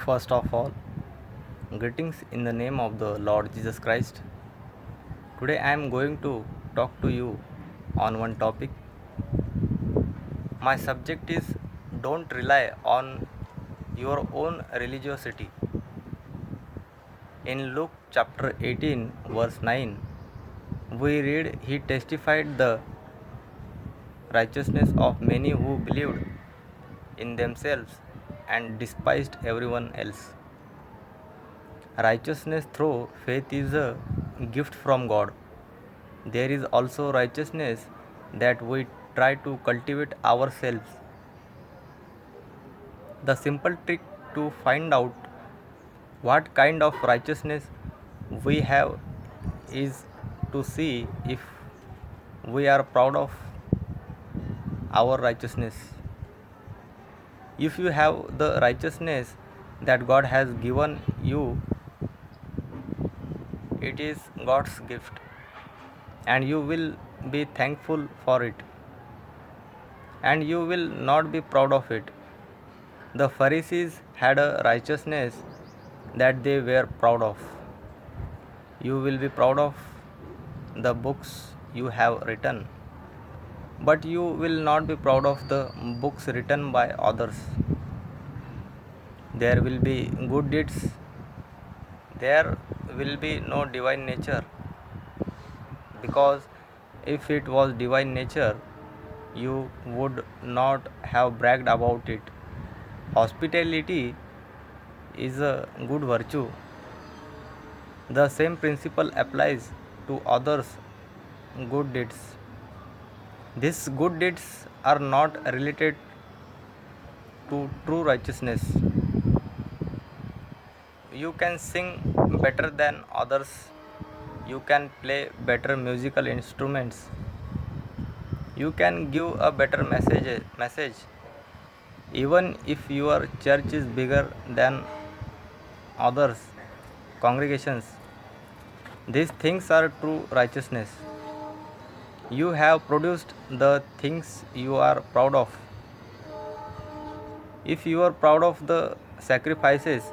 First of all, greetings in the name of the Lord Jesus Christ. Today I am going to talk to you on one topic. My subject is don't rely on your own religiosity. In Luke chapter 18, verse 9, we read he testified the righteousness of many who believed in themselves and despised everyone else. Righteousness through faith is a gift from God. There is also righteousness that we try to cultivate ourselves. The simple trick to find out what kind of righteousness we have is to see if we are proud of our righteousness. If you have the righteousness that God has given you, it is God's gift and you will be thankful for it and you will not be proud of it. The Pharisees had a righteousness that they were proud of. You will be proud of the books you have written, but you will not be proud of the books written by others. There will be good deeds, there will be no divine nature, because if it was divine nature, you would not have bragged about it. Hospitality is a good virtue. The same principle applies to others' good deeds. These good deeds are not related to true righteousness. You can sing better than others. You can play better musical instruments. You can give a better message even if your church is bigger than others congregations. These things are true righteousness. You have produced the things you are proud of. If you are proud of the sacrifices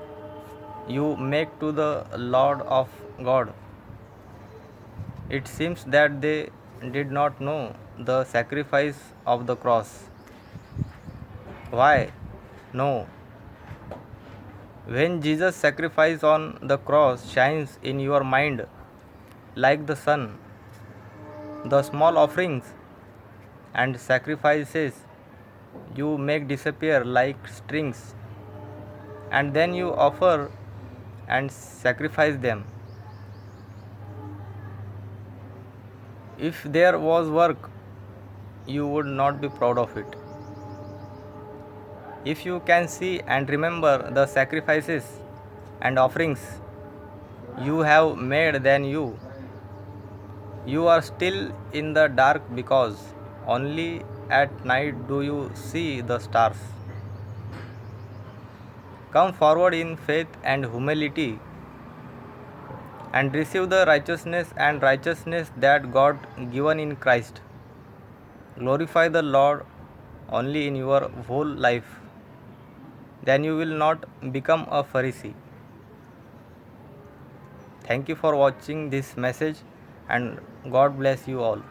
you make to the Lord of God, it seems that they did not know the sacrifice of the cross. Why? No. When Jesus' sacrifice on the cross shines in your mind like the sun, the small offerings and sacrifices you make disappear like strings, and then you offer and sacrifice them. If there was work, you would not be proud of it. If you can see and remember the sacrifices and offerings you have made, then you are still in the dark, because only at night do you see the stars. Come forward in faith and humility and receive the righteousness that God given in Christ. Glorify the Lord only in your whole life. Then you will not become a Pharisee. Thank you for watching this message and God bless you all.